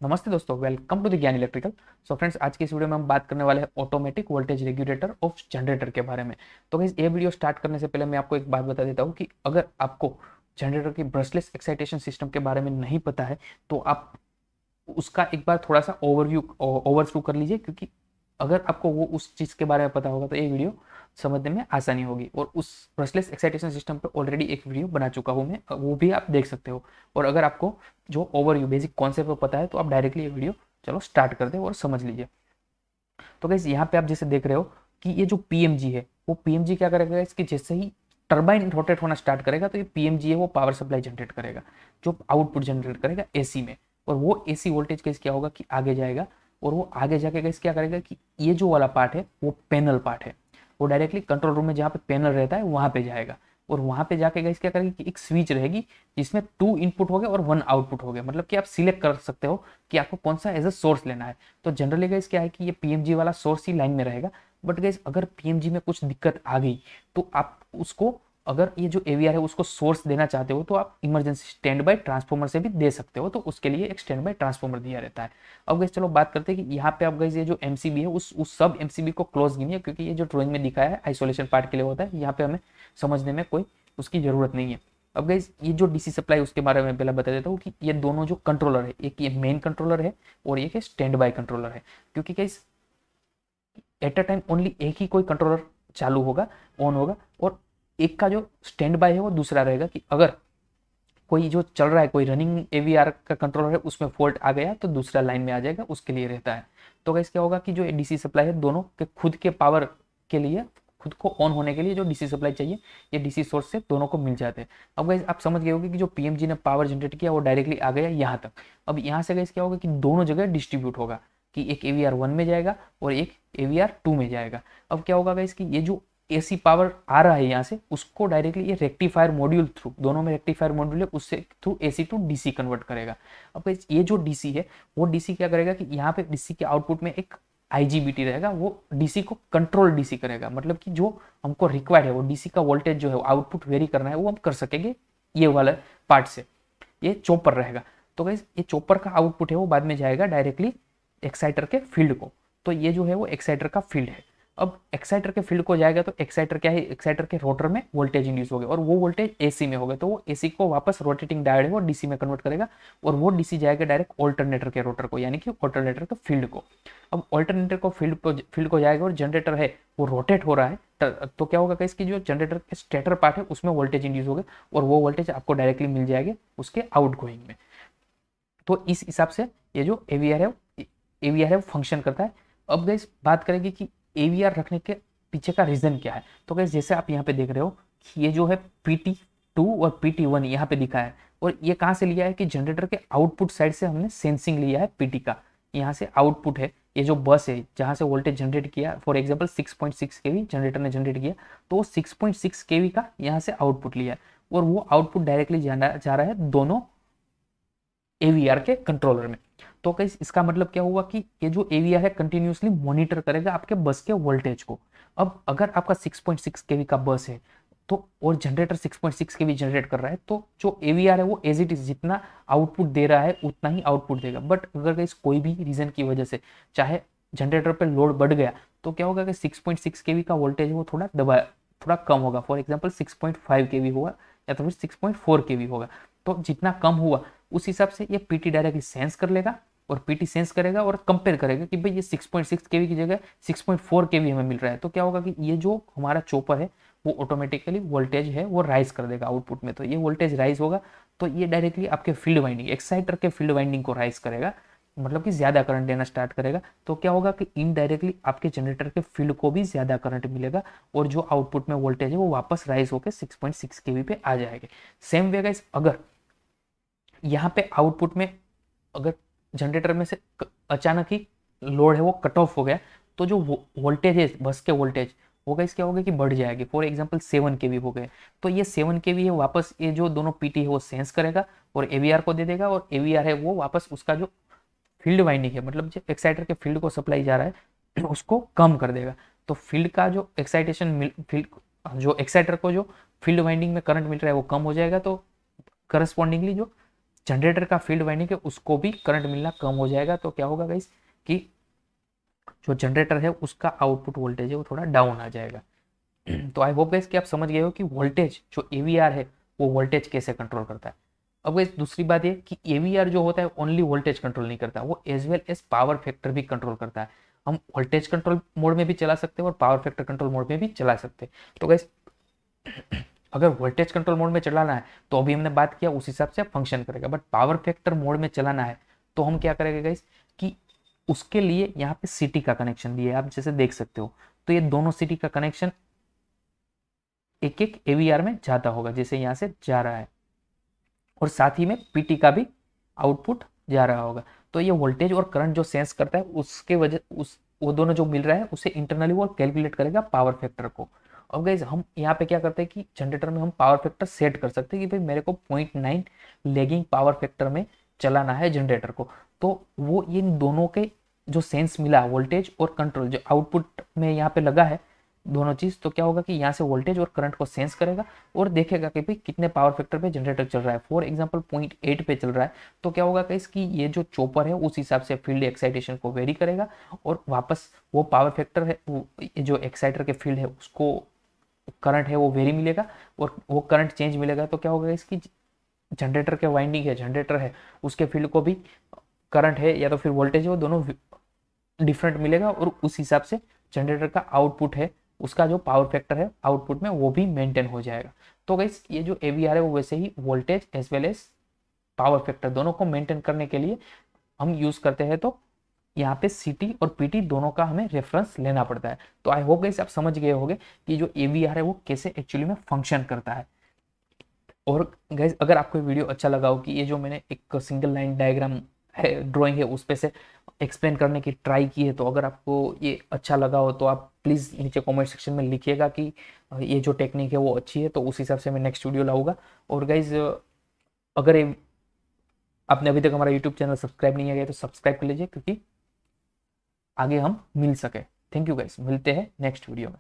नमस्ते दोस्तों, welcome to the ज्ञान इलेक्ट्रिकल। सो फ्रेंड्स, आज की इस वीडियो में हम बात करने वाले हैं automatic voltage regulator of generator के बारे में। तो गाइस, ये वीडियो स्टार्ट करने से पहले मैं आपको एक बात बता देता हूँ कि अगर आपको जनरेटर की ब्रशलेस एक्साइटेशन सिस्टम के बारे में नहीं पता है तो आप उसका एक बार थोड़ा सा ओवरव्यू कर लीजिए, क्योंकि अगर आपको वो उस चीज़ के बारे में पता होगा तो ये वीडियो समझने में आसानी होगी। और उस ब्रशलेस एक्साइटेशन सिस्टम पे ऑलरेडी एक वीडियो बना चुका हूँ मैं, वो भी आप देख सकते हो। और अगर आपको जो ओवरव्यू बेसिक कॉन्सेप्ट पता है तो आप डायरेक्टली ये वीडियो चलो स्टार्ट कर दे और समझ लीजिए। तो गाइस, यहाँ पे आप जैसे देख रहे हो कि ये जो पीएमजी है, वो पीएमजी क्या करेगा, इसके जैसे ही टर्बाइन रोटेट होना स्टार्ट करेगा तो ये पीएमजी है वो पावर सप्लाई जनरेट करेगा, जो आउटपुट जनरेट करेगा एसी में। और वो एसी वोल्टेज कैसे क्या होगा कि आगे जाएगा, और वो आगे जाके गाइस क्या करेगा कि ये जो वाला पार्ट है वो पैनल पार्ट है, वो डायरेक्टली कंट्रोल रूम में जहाँ पे पैनल रहता है वहां पे जाएगा। और वहां पे जाके गाइस क्या करेगी कि एक स्विच रहेगी जिसमें 2 इनपुट हो गए और 1 आउटपुट हो गया। मतलब कि आप सिलेक्ट कर सकते हो कि आपको कौन सा एज अ सोर्स लेना है। तो जनरली गाइस क्या है कि ये पीएमजी वाला सोर्स ही लाइन में रहेगा। बट गाइस, अगर पीएमजी में कुछ दिक्कत आ गई तो आप उसको, अगर ये जो एवीआर है उसको सोर्स देना चाहते हो तो आप इमरजेंसी स्टैंड बाय ट्रांसफॉर्मर से भी दे सकते हो। तो उसके लिए एक स्टैंड बाय ट्रांसफॉर्मर दिया रहता है। अब गाइस चलो बात करते हैं कि यहाँ पे आप गाइस ये जो एमसीबी है उस सब एमसीबी को क्लोज गिनिए, क्योंकि ये जो ड्राइंग में दिखाया है आइसोलेशन पार्ट के लिए होता है। यहाँ पे हमें समझने में कोई उसकी जरूरत नहीं है। अब गाइस, ये जो डीसी सप्लाई उसके बारे में पहले बता देता हूँ कि ये दोनों जो कंट्रोलर है, एक ये मेन कंट्रोलर है और एक है स्टैंड बाय कंट्रोलर है। क्योंकि guys, at a time only एक ही कोई कंट्रोलर चालू होगा, ऑन होगा, और एक का जो स्टैंड बाय है वो दूसरा रहेगा कि अगर कोई जो चल रहा है, कोई रनिंग एवीआर का कंट्रोलर है, उसमें फॉल्ट आ गया तो दूसरा लाइन में आ जाएगा, उसके लिए रहता है। तो गाइस क्या होगा कि जो डीसी सप्लाई है दोनों के खुद के पावर के लिए, खुद को ऑन होने के लिए जो डीसी सप्लाई चाहिए, ये डीसी सोर्स से दोनों को मिल जाते हैं। अब गाइस आप समझ गए होंगे कि जो पीएमजी ने पावर जनरेट किया वो डायरेक्टली आ गया यहाँ तक। अब यहाँ से गाइस क्या होगा कि दोनों जगह डिस्ट्रीब्यूट होगा, कि एक एवीआर 1 में जाएगा और एक एवीआर 2 में जाएगा। अब क्या होगा गाइस कि ये जो एसी पावर आ रहा है यहाँ से, उसको डायरेक्टली ये रेक्टिफायर मॉड्यूल थ्रू, दोनों में रेक्टिफायर मॉड्यूल है, उससे through AC to DC convert करेगा। अब ये जो डीसी है वो डीसी क्या करेगा कि यहाँ पे डीसी के आउटपुट में एक आईजीबीटी रहेगा, वो डीसी को कंट्रोल डीसी करेगा। मतलब कि जो हमको रिक्वायर्ड है वो डीसी का वोल्टेज जो है आउटपुट वेरी करना है वो हम कर सकेंगे ये वाला पार्ट से। ये चॉपर रहेगा। तो गाइस, ये चॉपर का आउटपुट है वो बाद में जाएगा डायरेक्टली एक्साइटर के फील्ड को। तो ये जो है वो एक्साइटर का फील्ड है। अब एक्साइटर के फील्ड को जाएगा तो एक्साइटर क्या है, एक्साइटर के रोटर में वोल्टेज इंड्यूस हो गया और वो वोल्टेज एसी में हो गया, तो वो एसी को वापस रोटेटिंग डायोड है वो डीसी में कन्वर्ट करेगा। और वो डीसी जाएगा डायरेक्ट ऑल्टरनेटर के रोटर को, यानी कि ऑल्टरनेटर के फील्ड को। अब ऑल्टरनेटर को फील्ड को जाएगा और जनरेटर है वो रोटेट हो रहा है। तो क्या होगा कि इसकी जो जनरेटर के स्टेटर पार्ट है उसमें वोल्टेज इंड्यूस हो गया और वो वोल्टेज आपको डायरेक्टली मिल जाएगा उसके आउट गोइंग में। तो इस हिसाब से ये जो एवीआर है वो फंक्शन करता है। अब गाइस बात करेंगे कि एवीआर रखने के पीछे का रीजन क्या है। तो गाइस, जैसे आप यहाँ पे देख रहे हो कि ये जो है PT2 और PT1 यहाँ पे दिखा है, और ये कहाँ से लिया है कि जनरेटर के आउटपुट साइड से हमने सेंसिंग लिया है पीटी का। यहाँ से आउटपुट है, ये जो बस है जहाँ से वोल्टेज जनरेट किया, फॉर एग्जाम्पल 6.6 केवी जनरेटर ने जनरेट किया, तो 6.6 केवी का यहाँ से आउटपुट लिया है, और वो आउटपुट डायरेक्टली जा रहा है दोनों एवीआर के कंट्रोलर में। तो गाइस, इसका मतलब क्या हुआ कि ये जो एवीआर है कंटिन्यूसली मॉनिटर करेगा आपके बस के वोल्टेज को। अब अगर आपका 6.6 केवी का बस है तो, और जनरेटर 6.6 केवी जनरेट कर रहा है, तो जो एवीआर है वो एज इट इज जितना आउटपुट दे रहा है उतना ही आउटपुट देगा। बट अगर गाइस कोई भी रीजन की वजह से चाहे जनरेटर पे लोड बढ़ गया तो क्या होगा कि 6.6 केवी का वोल्टेज वो थोड़ा कम होगा। फॉर एग्जाम्पल 6.5 केवी होगा या तो फिर 6.4 केवी होगा। तो जितना कम हुआ उस हिसाब से ये पीटी डायरेक्टली सेंस कर लेगा, और पीटी सेंस करेगा और कंपेयर करेगा कि भाई ये 6.6 केवी की जगह 6.4 केवी हमें मिल रहा है। तो क्या होगा कि ये जो हमारा चॉपर है वो ऑटोमेटिकली वोल्टेज है वो राइज कर देगा आउटपुट में। तो ये वोल्टेज राइज होगा तो ये डायरेक्टली आपके फील्ड वाइंडिंग, एक्साइटर के फील्ड वाइंडिंग को राइज करेगा, मतलब कि ज्यादा करंट देना स्टार्ट करेगा। तो क्या होगा कि इनडायरेक्टली आपके जनरेटर के फील्ड को भी ज्यादा करंट मिलेगा, और जो आउटपुट में वोल्टेज है वो वापस राइज होकर 6.6 केवी पे आ जाएगा। सेम वे गाइस, अगर यहाँ पे आउटपुट में अगर जनरेटर में से अचानक ही लोड है वो कट ऑफ हो गया, तो जो वोल्टेज है बस के वोल्टेज वो गाइस क्या होगा कि बढ़ जाएगी। फॉर एग्जांपल 7 केवी हो गए, तो ये 7 केवी है वापस ये जो दोनों पीटी है वो सेंस करेगा और एवीआर को दे देगा, और एवीआर है वो वापस उसका जो फील्ड वाइंडिंग है, मतलब जो एक्साइटर के फील्ड को सप्लाई जा रहा है उसको कम कर देगा। तो फील्ड का जो एक्साइटेशन, फील्ड जो एक्साइटर को जो फील्ड वाइंडिंग में करंट मिल रहा है वो कम हो जाएगा, तो करस्पॉन्डिंगली जो जनरेटर का फील्ड वाइंडिंग है उसको भी करंट मिलना कम हो जाएगा। तो क्या होगा गाइस कि जो जनरेटर है उसका आउटपुट वोल्टेज है वो थोड़ा डाउन आ जाएगा। तो आई होप गाइस कि आप समझ गए हो कि वोल्टेज जो एवीआर है वो वोल्टेज कैसे कंट्रोल करता है। अब गाइस दूसरी बात ये कि एवीआर जो होता है ओनली वोल्टेज कंट्रोल नहीं करता, वो as well as power factor भी कंट्रोल करता है। हम वोल्टेज कंट्रोल मोड में भी चला सकते हैं और पावर फैक्टर कंट्रोल मोड में भी चला सकते हैं। तो गाइस अगर वोल्टेज कंट्रोल मोड में चलाना है तो अभी हमने बात किया उस हिसाब से फंक्शन करेगा, बट पावर फैक्टर मोड में चलाना है तो हम क्या करेंगे गाइस कि उसके लिए यहाँ पे सिटी का कनेक्शन दिया है, आप जैसे देख सकते हो। तो ये दोनों सिटी का कनेक्शन एक एक एवीआर में जाता होगा, जैसे यहाँ से जा रहा है, और साथ ही में पीटी का भी आउटपुट जा रहा होगा। तो ये वोल्टेज और करंट जो सेंस करता है उसके वजह उस वो दोनों जो मिल रहा है उसे इंटरनली वो कैलकुलेट करेगा पावर फैक्टर को। अब गाइज हम यहाँ पे क्या करते हैं कि जनरेटर में हम पावर फैक्टर सेट कर सकते हैं कि भाई मेरे को 0.9 लेगिंग पावर फैक्टर में चलाना है जनरेटर को। तो वो इन दोनों के जो सेंस मिला वोल्टेज और कंट्रोल जो आउटपुट में यहाँ पे लगा है दोनों चीज, तो क्या होगा कि यहाँ से वोल्टेज और करंट को सेंस करेगा और देखेगा कि भाई कितने पावर फैक्टर पे जनरेटर चल रहा है। फॉर एग्जांपल 0.8 पे चल रहा है तो क्या होगा कि इसकी ये जो चॉपर है उस हिसाब से फील्ड एक्साइटेशन को वेरी करेगा और वापस वो पावर फैक्टर है जो एक्साइटर के फील्ड है उसको करंट है वो वेरी मिलेगा और वो करंट चेंज मिलेगा। तो क्या होगा इसकी जनरेटर के वाइंडिंग है जनरेटर है उसके फील्ड को भी करंट है या तो फिर वोल्टेज है वो दोनों डिफरेंट मिलेगा और उस हिसाब से जनरेटर का आउटपुट है उसका जो पावर फैक्टर है आउटपुट में वो भी मेंटेन हो जाएगा। तो गाइस ये जो एवीआर है वो वैसे ही voltage as well as power factor दोनों को मेंटेन करने के लिए हम यूज करते हैं। तो यहाँ पे सीटी और पीटी दोनों का हमें रेफरेंस लेना पड़ता है। तो आई होप गाइस आप समझ गए होंगे कि जो एवीआर है वो कैसे एक्चुअली में फंक्शन करता है। और गाइस अगर आपको वीडियो अच्छा लगा हो कि ये जो मैंने एक सिंगल लाइन डायग्राम है ड्राइंग है उस पे से एक्सप्लेन करने की ट्राई की है, तो अगर आपको ये अच्छा लगा हो तो आप प्लीज़ नीचे कमेंट सेक्शन में लिखिएगा कि ये जो टेक्निक है वो अच्छी है, तो उस हिसाब से मैं नेक्स्ट वीडियो लाऊंगा। और गाइज अगर आपने अभी तक हमारा यूट्यूब चैनल सब्सक्राइब नहीं किया तो सब्सक्राइब कर लीजिए क्योंकि आगे हम मिल सके। थैंक यू गाइज, मिलते हैं नेक्स्ट वीडियो में।